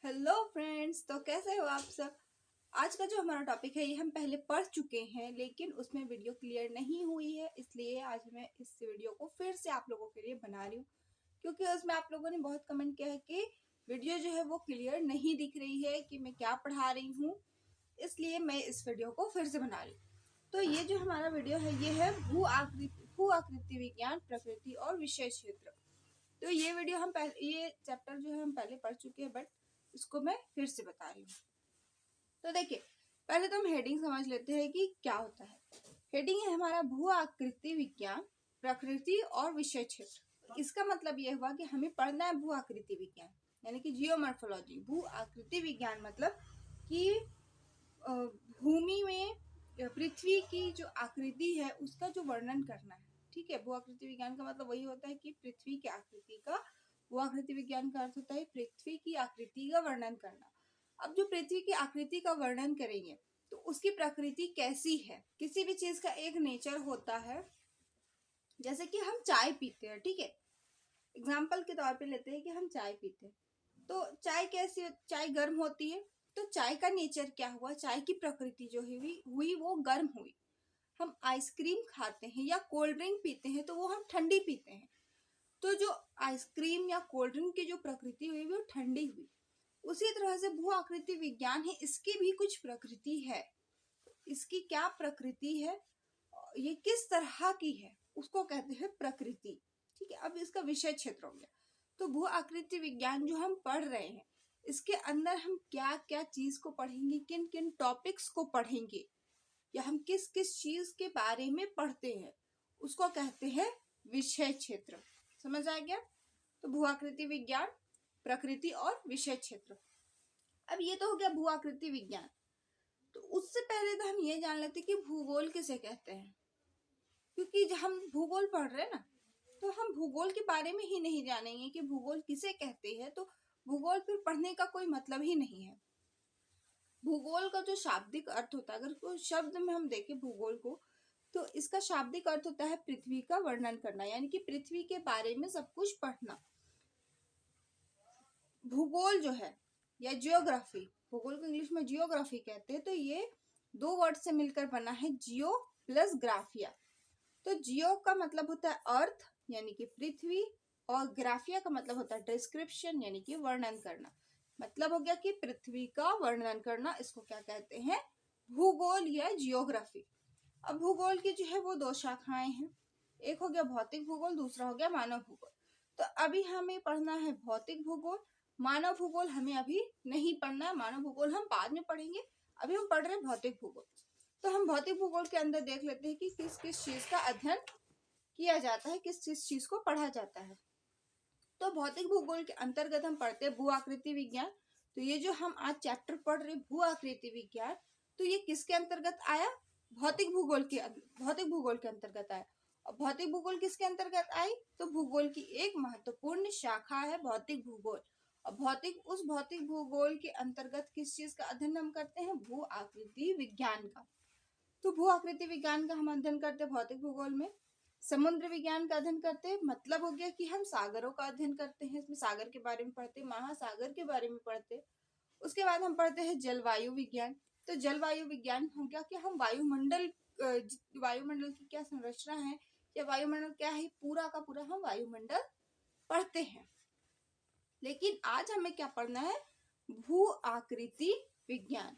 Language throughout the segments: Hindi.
हेलो फ्रेंड्स, तो कैसे हो आप सब। आज का जो हमारा टॉपिक है ये हम पहले पढ़ चुके हैं, लेकिन उसमें वीडियो क्लियर नहीं हुई है, इसलिए आज मैं इस वीडियो को फिर से आप लोगों के लिए बना रही हूँ। क्योंकि उसमें आप लोगों ने बहुत कमेंट किया है कि वीडियो जो है वो क्लियर नहीं दिख रही है कि मैं क्या पढ़ा रही हूँ, इसलिए मैं इस वीडियो को फिर से बना रही हूँ। तो ये जो हमारा वीडियो है ये है भू आकृति विज्ञान, प्रकृति और विषय क्षेत्र। तो ये वीडियो हम पहले, ये चैप्टर जो है हम पहले पढ़ चुके हैं, बट इसको मैं फिर से बता रही हूँ। तो देखिए, पहले तो हम हेडिंग समझ लेते हैं कि क्या होता है। हेडिंग है हमारा भू आकृति विज्ञान, प्रकृति और विषय क्षेत्र। इसका मतलब ये हुआ कि हमें पढ़ना है भू आकृति विज्ञान, यानी कि जियोमॉर्फोलॉजी। भू आकृति विज्ञान मतलब कि भूमि में पृथ्वी की जो आकृति है उसका जो वर्णन करना है। ठीक है, भू आकृति विज्ञान का मतलब वही होता है कि पृथ्वी की आकृति का, भू आकृति विज्ञान का अर्थ होता है पृथ्वी की आकृति का वर्णन करना। अब जो पृथ्वी की आकृति का वर्णन करेंगे तो उसकी प्रकृति कैसी है। किसी भी चीज का एक नेचर होता है, जैसे कि हम चाय पीते हैं। ठीक है, एग्जाम्पल के तौर पे लेते हैं कि हम चाय पीते हैं, तो चाय कैसी, चाय गर्म होती है। तो चाय का नेचर क्या हुआ, चाय की प्रकृति जो हुई वो गर्म हुई। हम आइसक्रीम खाते हैं या कोल्ड ड्रिंक पीते हैं तो वो हम ठंडी पीते हैं। तो जो आइसक्रीम या कोल्ड ड्रिंक की जो प्रकृति हुई वो ठंडी हुई। उसी तरह से भू आकृति विज्ञान है, इसकी भी कुछ प्रकृति है। इसकी क्या प्रकृति है, ये किस तरह की है, उसको कहते हैं प्रकृति। ठीक है, अब इसका विषय क्षेत्र हो गया। तो भू आकृति विज्ञान जो हम पढ़ रहे हैं, इसके अंदर हम क्या क्या चीज को पढ़ेंगे, किन किन टॉपिक्स को पढ़ेंगे, या हम किस किस चीज के बारे में पढ़ते हैं, उसको कहते हैं विषय क्षेत्र। समझ आ गया। तो भू आकृति विज्ञान, प्रकृति और विषय क्षेत्र। अब ये तो हो गया भू आकृति विज्ञान। तो उससे पहले तो हम ये जान लेते कि भूगोल किसे कहते हैं, क्योंकि जब हम भूगोल पढ़ रहे हैं ना, तो हम भूगोल के बारे में ही नहीं जानेंगे कि भूगोल किसे कहते हैं, तो भूगोल फिर पढ़ने का कोई मतलब ही नहीं है। भूगोल का जो शाब्दिक अर्थ होता है, अगर कोई शब्द में हम देखें भूगोल को, तो इसका शाब्दिक अर्थ होता है पृथ्वी का वर्णन करना, यानी कि पृथ्वी के बारे में सब कुछ पढ़ना। भूगोल जो है या जियोग्राफी, भूगोल को इंग्लिश में जियोग्राफी कहते हैं, तो ये दो वर्ड से मिलकर बना है, जियो प्लस ग्राफिया। तो जियो का मतलब होता है अर्थ यानी कि पृथ्वी, और ग्राफिया का मतलब होता है डिस्क्रिप्शन यानी कि वर्णन करना। मतलब हो गया कि पृथ्वी का वर्णन करना, इसको क्या कहते हैं, भूगोल या जियोग्राफी। अब भूगोल की जो है वो दो शाखाएं हैं, एक हो गया भौतिक भूगोल, दूसरा हो गया मानव भूगोल। तो अभी हमें पढ़ना है भौतिक भूगोल, मानव भूगोल हमें अभी नहीं पढ़ना है, मानव भूगोल हम बाद में पढ़ेंगे। अभी हम पढ़ रहे हैं भौतिक भूगोल। तो हम भौतिक भूगोल के अंदर देख लेते हैं कि किस किस चीज का अध्ययन किया जाता है, किस किस चीज को पढ़ा जाता है। तो भौतिक भूगोल के अंतर्गत हम पढ़ते हैं भू आकृति विज्ञान। तो ये जो हम आज चैप्टर पढ़ रहे भू आकृति विज्ञान, तो ये किसके अंतर्गत आया, भौतिक भूगोल के अंतर्गत आया। और भौतिक भूगोल किसके अंतर्गत आई, तो भूगोल की एक महत्वपूर्ण शाखा है भौतिक भूगोल। और उस भौतिक भूगोल के अंतर्गत किस चीज का अध्ययन हम करते हैं, भू आकृति विज्ञान का। तो भू आकृति विज्ञान का हम अध्ययन करते हैं भौतिक भूगोल में। समुद्र विज्ञान का अध्ययन करते हैं, मतलब हो गया कि हम सागरों का अध्ययन करते हैं, इसमें सागर के बारे में पढ़ते हैं, महासागर के बारे में पढ़ते हैं। उसके बाद हम पढ़ते हैं जलवायु विज्ञान। तो जलवायु विज्ञान हो गया कि हम वायुमंडल की क्या संरचना है, या वायुमंडल क्या है, पूरा का पूरा हम वायुमंडल पढ़ते हैं। लेकिन आज हमें क्या पढ़ना है, भू आकृति विज्ञान।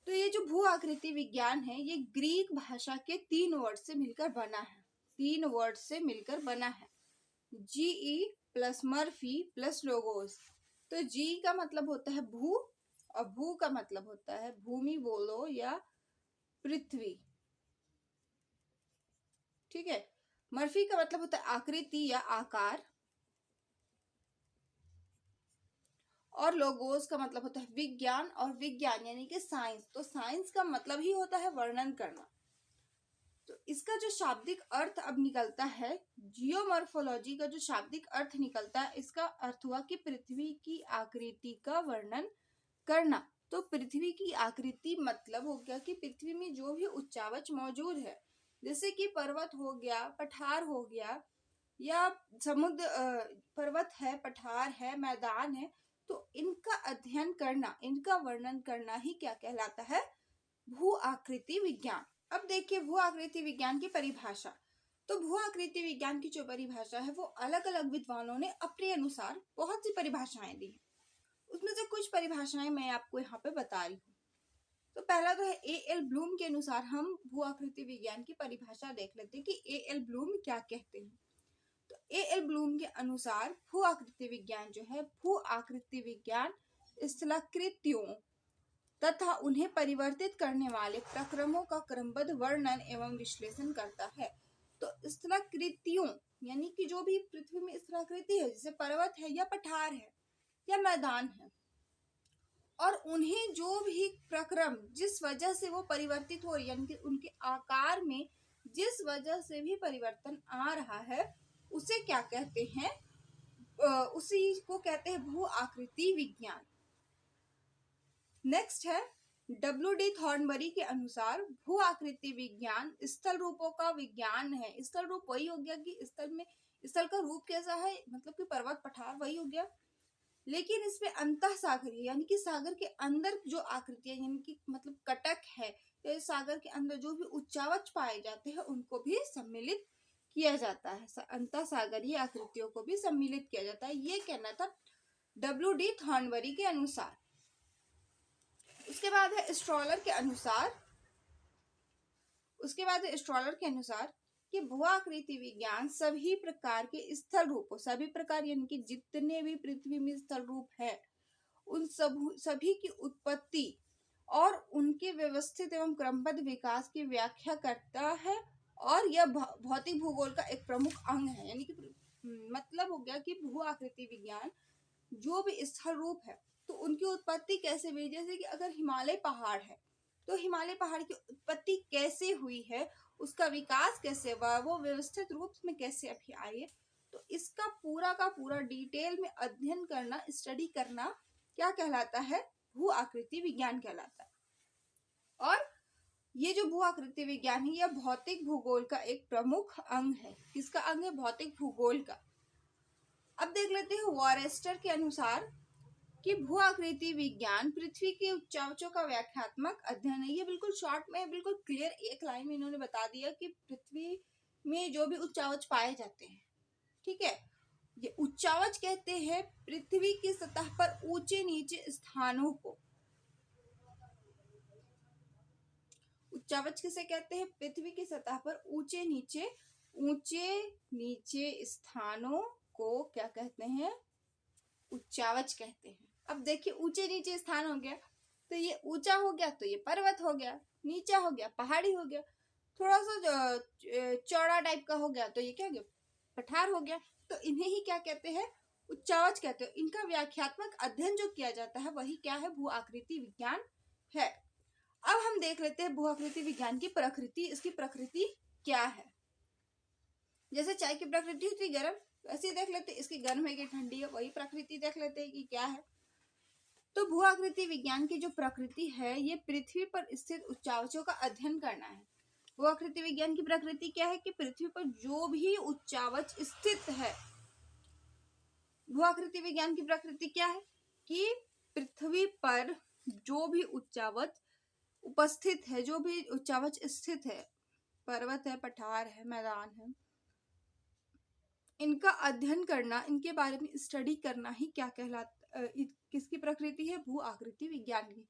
तो ये जो भू आकृति विज्ञान है ये ग्रीक भाषा के 3 वर्ड से मिलकर बना है, GE plus Murphy plus logos. तो जी का मतलब होता है भू, और भू का मतलब होता है भूमि बोलो या पृथ्वी। ठीक है, मर्फी का मतलब होता है आकृति या आकार, और लोगोस का मतलब होता है विज्ञान, और विज्ञान यानी कि साइंस। तो साइंस का मतलब ही होता है वर्णन करना। तो इसका जो शाब्दिक अर्थ अब निकलता है, जियोमॉर्फोलॉजी का जो शाब्दिक अर्थ निकलता है, इसका अर्थ हुआ कि पृथ्वी की आकृति का वर्णन करना। तो पृथ्वी की आकृति मतलब हो गया कि पृथ्वी में जो भी उच्चावच मौजूद है, जैसे कि पर्वत हो गया, पठार हो गया, या समुद्र, पर्वत है, पठार है, मैदान है, तो इनका अध्ययन करना, इनका वर्णन करना ही क्या कहलाता है? भू आकृति विज्ञान। अब देखिए भू आकृति विज्ञान की परिभाषा। तो भू आकृति विज्ञान की जो परिभाषा है वो अलग अलग विद्वानों ने अपने अनुसार बहुत सी परिभाषाएं दी है। उसमें से कुछ परिभाषाएं मैं आपको यहाँ पे बता रही हूँ। तो पहला तो है A.L. ब्लूम के अनुसार। हम भू आकृति विज्ञान की परिभाषा देख लेते हैं कि A.L. ब्लूम क्या कहते हैं। तो A.L. ब्लूम के अनुसार भू आकृति विज्ञान जो है, भू आकृति विज्ञान स्थलाकृतियों तथा उन्हें परिवर्तित करने वाले प्रक्रमों का क्रमबद्ध वर्णन एवं विश्लेषण करता है। तो स्थलाकृतियों यानी कि जो भी पृथ्वी में स्थलाकृति है, जैसे पर्वत है या पठार है या मैदान है, और उन्हें जो भी प्रक्रम जिस वजह से वो परिवर्तित हो रही है, यानी कि उनके आकार में जिस वजह से भी परिवर्तन आ रहा है, उसे क्या कहते हैं? उसी को कहते हैं भू आकृति विज्ञान। नेक्स्ट है W.D. थॉर्नबरी के अनुसार भू आकृति विज्ञान स्थल रूपों का विज्ञान है। स्थल रूप वही हो गया कि स्थल का रूप कैसा है, मतलब कि पर्वत पठार वही हो गया, लेकिन इसमें अंतः सागरीय यानी कि सागर के अंदर जो आकृतियां, यानी कि मतलब कटक है या सागर के अंदर जो भी उच्चावच पाए जाते हैं उनको भी सम्मिलित किया जाता है। अंतः सागरीय आकृतियों को भी सम्मिलित किया जाता है, ये कहना था W.D. थॉर्नबरी के अनुसार। उसके बाद है स्ट्रॉलर के अनुसार कि भू आकृति विज्ञान सभी प्रकार के स्थल रूपों, सभी प्रकार यानी कि जितने भी पृथ्वी में स्थल रूप है, उन सभी की उत्पत्ति और उनके व्यवस्थित एवं क्रमबद्ध विकास की व्याख्या करता है, और यह भौतिक भूगोल का एक प्रमुख अंग है। यानी कि मतलब हो गया कि भू आकृति विज्ञान जो भी स्थल रूप है तो उनकी उत्पत्ति कैसे हुई, जैसे कि अगर हिमालय पहाड़ है तो हिमालय पहाड़ की उत्पत्ति कैसे हुई है, उसका विकास कैसे हुआ, वो व्यवस्थित रूप में कैसे अभी आई है, तो इसका पूरा का पूरा डिटेल में अध्ययन करना, स्टडी करना क्या कहलाता है? भू आकृति विज्ञान कहलाता है। और ये जो भू आकृति विज्ञान है यह भौतिक भूगोल का एक प्रमुख अंग है। किसका अंग है? भौतिक भूगोल का। अब देख लेते हैं वॉरेस्टर के अनुसार कि भू आकृति विज्ञान पृथ्वी के उच्चावचों का व्याख्यात्मक अध्ययन है। ये बिल्कुल शॉर्ट में, बिल्कुल क्लियर एक लाइन में इन्होंने बता दिया कि पृथ्वी में जो भी उच्चावच पाए जाते हैं, ठीक है, ये उच्चावच कहते हैं पृथ्वी की सतह पर ऊंचे नीचे स्थानों को। उच्चावच किसे कहते हैं? पृथ्वी की सतह पर ऊंचे नीचे स्थानों को क्या कहते हैं? उच्चावच कहते हैं। अब देखिए ऊंचे नीचे स्थान हो गया, तो ये ऊंचा हो गया तो ये पर्वत हो गया, नीचा हो गया पहाड़ी हो गया, थोड़ा सा चौड़ा टाइप का हो गया तो ये क्या हो गया? पठार हो गया। तो इन्हें ही क्या कहते हैं? उच्चावच कहते हैं। इनका व्याख्यात्मक अध्ययन जो किया जाता है वही क्या है? भू आकृति विज्ञान है। अब हम देख लेते हैं भू आकृति विज्ञान की प्रकृति। इसकी प्रकृति क्या है? जैसे चाय की प्रकृति होती है गर्म, वैसे देख लेते हैं इसकी गर्म है कि ठंडी है, वही प्रकृति देख लेते हैं कि क्या है। तो भू आकृति विज्ञान की जो प्रकृति है ये पृथ्वी पर स्थित उच्चावचों का अध्ययन करना है। भू आकृति विज्ञान की प्रकृति क्या है? कि पृथ्वी पर जो भी उच्चावच स्थित है, भू आकृति विज्ञान की प्रकृति क्या है? कि पृथ्वी पर जो भी उच्चावच उपस्थित है, जो भी उच्चावच स्थित है, पर्वत है, पठार है, मैदान है, इनका अध्ययन करना, इनके बारे में स्टडी करना ही क्या कहलाता, किसकी प्रकृति है? भू आकृति विज्ञान की।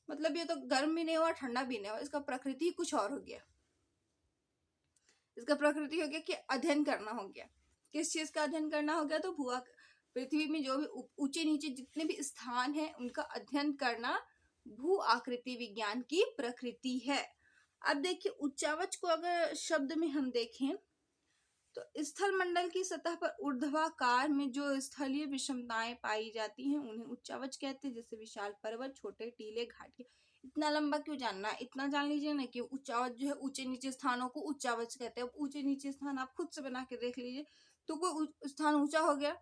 मतलब ये तो गर्म भी नहीं हुआ, ठंडा भी नहीं हुआ, इसका प्रकृति ही कुछ और हो गया। इसका प्रकृति हो गया कि अध्ययन करना हो गया। किस चीज का अध्ययन करना हो गया? तो भू पृथ्वी में जो भी ऊंचे नीचे जितने भी स्थान है उनका अध्ययन करना भू आकृति विज्ञान की प्रकृति है। अब देखिए उच्चावच को अगर शब्द में हम देखें तो स्थल मंडल की सतह पर ऊर्ध्वाकार में जो स्थलीय विषमताएं पाई जाती हैं उन्हें उच्चावच कहते हैं। जैसे विशाल पर्वत, छोटे टीले, घाटी। इतना लंबा क्यों जानना है? इतना जान लीजिए ना कि उच्चावच जो है ऊंचे नीचे स्थानों को उच्चावच कहते हैं। अब ऊंचे नीचे स्थान आप खुद से बना के देख लीजिए, तो कोई स्थान ऊंचा हो गया,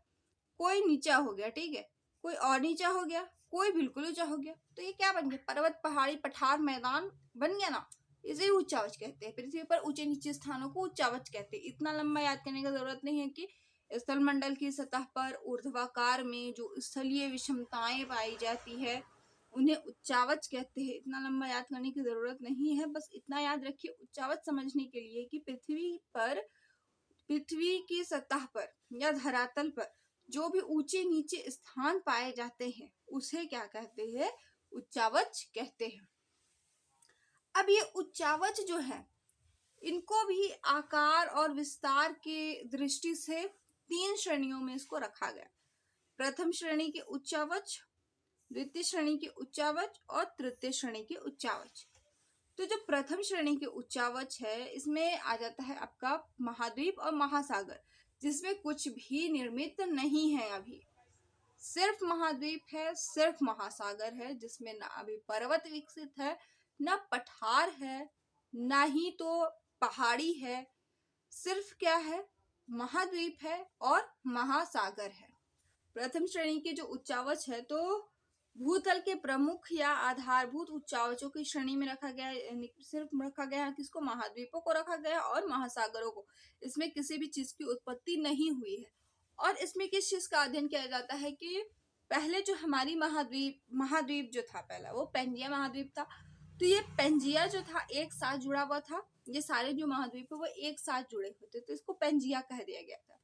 कोई नीचा हो गया, ठीक है, कोई और नीचा हो गया, कोई बिल्कुल ऊंचा हो गया, तो ये क्या बन गया? पर्वत, पहाड़ी, पठार, मैदान बन गया ना। इसे उच्चावच कहते हैं। पृथ्वी पर ऊंचे नीचे स्थानों को उच्चावच कहते हैं। इतना लंबा याद करने की जरूरत नहीं है कि स्थल मंडल की सतह पर ऊर्ध्वाकार में जो स्थलीय विषमताएं पाई जाती है उन्हें उच्चावच कहते हैं। इतना लंबा याद करने की जरूरत नहीं है, बस इतना याद रखिए उच्चावच समझने के लिए कि पृथ्वी की सतह पर या धरातल पर जो भी ऊंचे नीचे स्थान पाए जाते हैं उसे क्या कहते हैं? उच्चावच कहते हैं। अब ये उच्चावच जो है इनको भी आकार और विस्तार के दृष्टि से 3 श्रेणियों में इसको रखा गया। प्रथम श्रेणी के उच्चावच, द्वितीय श्रेणी के उच्चावच और तृतीय श्रेणी के उच्चावच। तो जो प्रथम श्रेणी के उच्चावच है इसमें आ जाता है आपका महाद्वीप और महासागर, जिसमें कुछ भी निर्मित नहीं है। अभी सिर्फ महाद्वीप है, सिर्फ महासागर है, जिसमें ना अभी पर्वत विकसित है, ना पठार है, ना ही तो पहाड़ी है। सिर्फ क्या है? महाद्वीप है और महासागर है। प्रथम श्रेणी के जो उच्चावच है तो भूतल के प्रमुख या आधारभूत उच्चावचों की श्रेणी में रखा गया है। सिर्फ रखा गया है किसको? महाद्वीपों को रखा गया और महासागरों को। इसमें किसी भी चीज की उत्पत्ति नहीं हुई है। और इसमें किस चीज का अध्ययन किया जाता है कि पहले जो हमारी महाद्वीप जो था पहला वो पेंजिया महाद्वीप था। तो ये पेंजिया जो था एक साथ जुड़ा हुआ था। ये सारे जो महाद्वीप है वो एक साथ जुड़े हुए थे, तो इसको पेंजिया कह दिया गया था।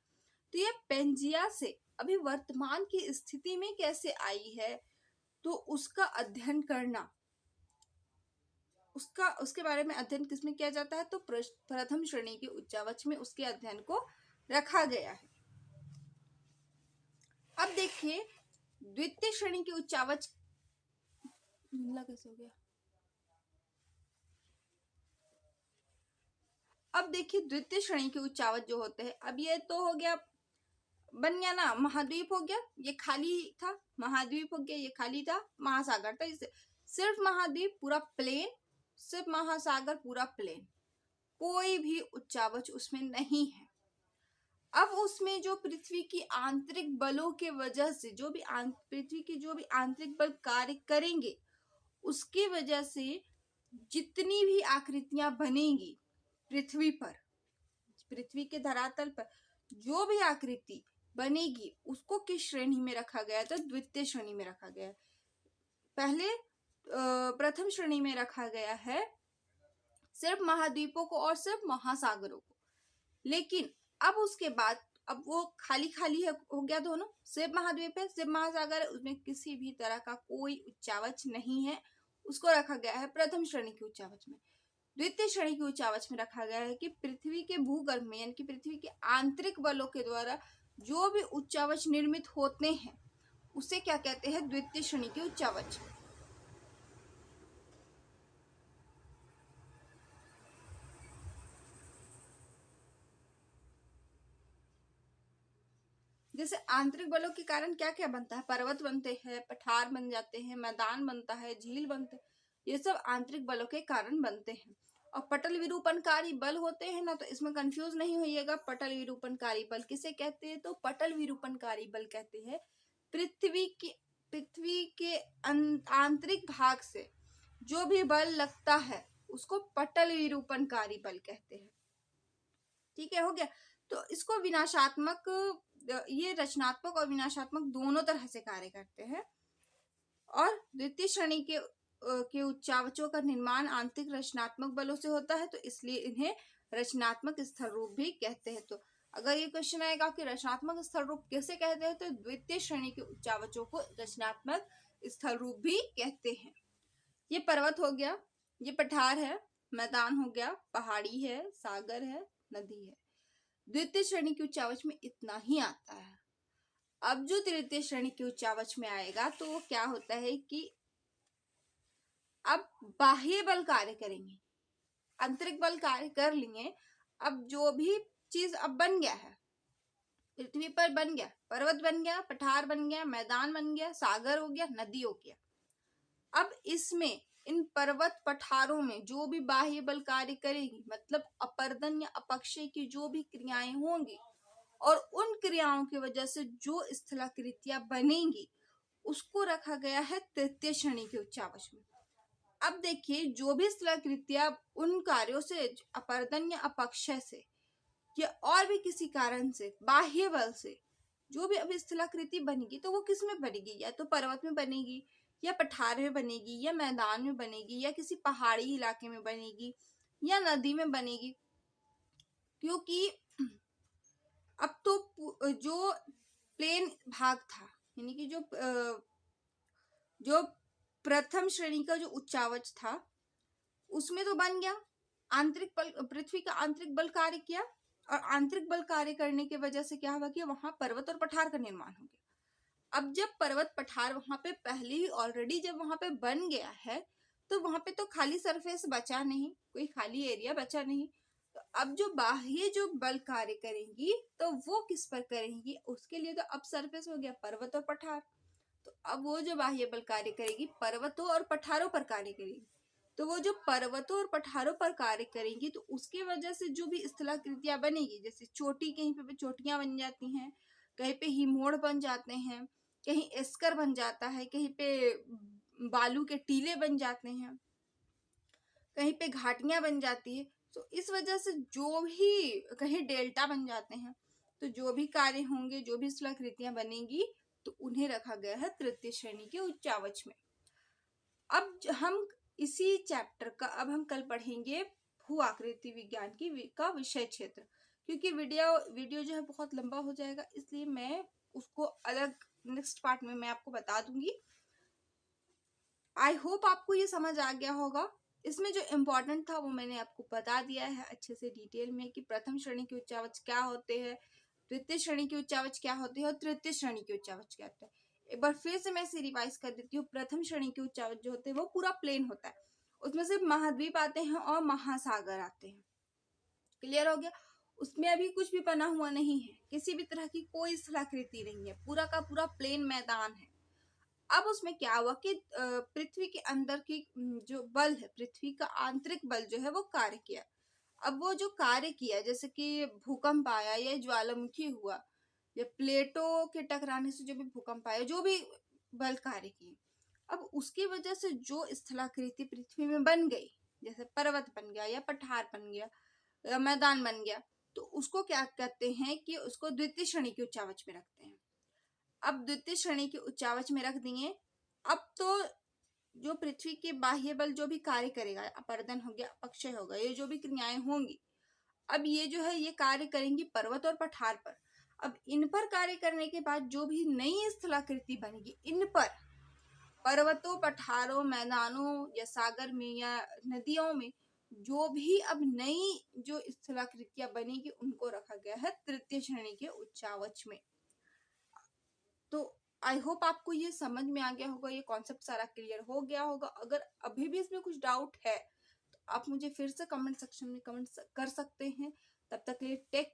तो ये पेंजिया से अभी वर्तमान की स्थिति में कैसे आई है तो उसका अध्ययन करना, उसके बारे में अध्ययन किसमें किया जाता है? तो प्रथम श्रेणी के उच्चावच में उसके अध्ययन को रखा गया है। अब देखिए द्वितीय श्रेणी के उच्चावच कैसे हो गया। अब देखिए द्वितीय श्रेणी के उच्चावच जो होते हैं, अब ये तो हो गया, बन गया ना, महाद्वीप हो गया, ये खाली था, महाद्वीप हो गया, ये खाली था, महासागर था। इसे सिर्फ महाद्वीप पूरा प्लेन, सिर्फ महासागर पूरा प्लेन, कोई भी उच्चावच उसमें नहीं है। अब उसमें जो पृथ्वी की आंतरिक बलों के वजह से पृथ्वी की जो भी आंतरिक बल कार्य करेंगे उसकी वजह से जितनी भी आकृतियां बनेगी पृथ्वी के धरातल पर जो भी आकृति बनेगी उसको किस श्रेणी में रखा गया? तो द्वितीय श्रेणी में रखा गया है। पहले प्रथम श्रेणी में रखा गया है सिर्फ महाद्वीपों को और सिर्फ महासागरों को, लेकिन अब उसके बाद अब वो खाली है, हो गया दोनों, सिर्फ महाद्वीप है सिर्फ महासागर है, उसमें किसी भी तरह का कोई उच्चावच नहीं है, उसको रखा गया है प्रथम श्रेणी के उच्चावच में। द्वितीय श्रेणी के उच्चावच में रखा गया है कि पृथ्वी के भूगर्भ में यानी कि पृथ्वी के आंतरिक बलों के द्वारा जो भी उच्चावच निर्मित होते हैं उसे क्या कहते हैं? द्वितीय श्रेणी के उच्चावच। जैसे आंतरिक बलों के कारण क्या क्या बनता है? पर्वत बनते हैं, पठार बन जाते हैं, मैदान बनता है, झील बनते हैं, ये सब आंतरिक बलों के कारण बनते हैं। और पटल विरूपणकारी बल होते हैं ना, तो इसमें कंफ्यूज नहीं होइएगा। पटल विरूपणकारी बल किसे कहते हैं? तो पटल विरूपणकारी बल कहते हैं पृथ्वी के आंतरिक भाग से जो भी बल लगता है उसको पटल विरूपणकारी बल कहते हैं। ठीक है, हो गया। तो इसको विनाशात्मक, ये रचनात्मक और विनाशात्मक दोनों तरह से कार्य करते हैं। और द्वितीय श्रेणी के उच्चावचों का निर्माण आंतरिक रचनात्मक बलों से होता है, तो इसलिए इन्हें रचनात्मक स्थल रूप भी कहते हैं। तो अगर ये क्वेश्चन आएगा कि रचनात्मक स्थल रूप कैसे कहते हैं, तो द्वितीय श्रेणी के उच्चावचों को रचनात्मक स्थल रूप भी कहते हैं। ये पर्वत हो गया, ये पठार है, मैदान हो गया, पहाड़ी है, सागर है, नदी है। द्वितीय श्रेणी के उच्चावच में इतना ही आता है। अब जो तृतीय श्रेणी के उच्चावच में आएगा तो क्या होता है कि अब बाह्य बल कार्य करेंगे, आंतरिक बल कार्य कर लेंगे। अब जो भी चीज अब बन गया है पृथ्वी पर, बन गया, पर्वत बन गया, पठार बन गया, मैदान बन गया, सागर हो गया, नदी हो गया। अब इसमें इन पर्वत पठारों में जो भी बाह्य बल कार्य करेगी, मतलब अपर्दन या अपक्षय की जो भी क्रियाएं होंगी और उन क्रियाओं की वजह से जो स्थलाकृतियां बनेंगी उसको रखा गया है तृतीय श्रेणी के उच्चावच में। अब देखिए, जो भी स्थलाकृतियां उन कार्यों से अपर्दन या अपक्षय से या और भी किसी कारण से, बाह्य बल से जो भी अब स्थलाकृति बनेगी, तो वो किस में बनेगी? या तो पर्वत में बनेगी, या पठार में बनेगी, या मैदान में बनेगी, या किसी पहाड़ी इलाके में बनेगी, या नदी में बनेगी। क्योंकि अब तो जो प्लेन भाग था, यानी कि जो प्रथम श्रेणी का जो उच्चावच था, उसमें तो बन गया। आंतरिक बल, पृथ्वी का आंतरिक बल कार्य किया, और आंतरिक बल कार्य करने की वजह से क्या हुआ कि वहां पर्वत और पठार का निर्माण हो गया। अब जब पर्वत पठार वहां पे पहले ही ऑलरेडी जब वहां पे बन गया है, तो वहां पे तो खाली सरफेस बचा नहीं, कोई खाली एरिया बचा नहीं। तो अब जो बाह्य जो बल कार्य करेंगी, तो वो किस पर करेंगी? उसके लिए तो अब सरफेस हो गया पर्वत और पठार। तो अब वो जो बाह्य बल कार्य करेगी, पर्वतों और पठारों पर कार्य करेगी। तो वो जो पर्वतों और पठारों पर कार्य करेंगी, तो उसके वजह से जो भी स्थलाकृतियां बनेगी, जैसे चोटी, कहीं पे चोटियां बन जाती हैं, कहीं पे हिमोड़ बन जाते हैं, कहीं एस्कर बन जाता है, कहीं पे बालू के टीले बन जाते हैं, कहीं पे घाटियां बन जाती है। तो इस वजह से जो भी कहीं डेल्टा बन जाते हैं, तो जो भी कार्य होंगे, जो भी स्थलाकृतियां बनेगी, तो उन्हें रखा गया है तृतीय श्रेणी के उच्चावच में। अब हम इसी चैप्टर का अब हम कल पढ़ेंगे भू आकृति विज्ञान का विषय क्षेत्र, क्योंकि वीडियो जो है बहुत लंबा हो जाएगा, इसलिए मैं उसको अलग नेक्स्ट पार्ट में मैं आपको बता दूंगी। आई होप आपको ये समझ आ गया होगा। इसमें जो इम्पोर्टेंट था वो मैंने आपको बता दिया है अच्छे से डिटेल में, कि प्रथम श्रेणी के उच्चावच क्या होते हैं, द्वितीय श्रेणी के उच्चावच क्या होते हैं, और तृतीय श्रेणी के उच्चावच क्या होते हैं। एक बार फिर से मैं इसे रिवाइज कर देती हूँ। प्रथम श्रेणी के उच्चावच जो होते हैं वो पूरा प्लेन होता है, उसमें सिर्फ महाद्वीप आते हैं और महासागर आते हैं। क्लियर हो गया? उसमें अभी कुछ भी बना हुआ नहीं है, किसी भी तरह की कोई स्थलाकृति नहीं है, पूरा का पूरा प्लेन मैदान है। अब उसमें क्या हुआ कि पृथ्वी के अंदर की जो बल है, पृथ्वी का आंतरिक बल जो है वो कार्य किया। अब वो जो कार्य किया, जैसे कि भूकंप आया या ज्वालामुखी हुआ, या प्लेटों के टकराने से जो भी भूकंप आया, जो भी बल कार्य किए, अब उसकी वजह से जो स्थलाकृति पृथ्वी में बन गई, जैसे पर्वत बन गया, या पठार बन गया, या मैदान बन गया, तो उसको क्या कहते हैं कि उसको द्वितीय श्रेणी के उच्चावच में रखते हैं। अब द्वितीय श्रेणी के उच्चावच में रख दिए। अब तो जो पृथ्वी के बाह्य बल जो भी कार्य करेगा, अपर्दन हो गया, अपक्षय होगा, ये जो भी क्रियाएं होंगी, अब ये जो है ये कार्य करेंगी पर्वत और पठार पर। अब इन पर कार्य करने के बाद जो भी नई स्थलाकृति बनेगी, इन पर पर्वतों, पठारों, मैदानों या सागर में या नदियों में जो भी अब नई जो स्थलाकृतियां बनेगी, उनको रखा गया है तृतीय श्रेणी के उच्चावच में। तो आई होप आपको ये समझ में आ गया होगा, ये कॉन्सेप्ट सारा क्लियर हो गया होगा। अगर अभी भी इसमें कुछ डाउट है, तो आप मुझे फिर से कमेंट सेक्शन में कमेंट कर सकते हैं। तब तक के लिए टेक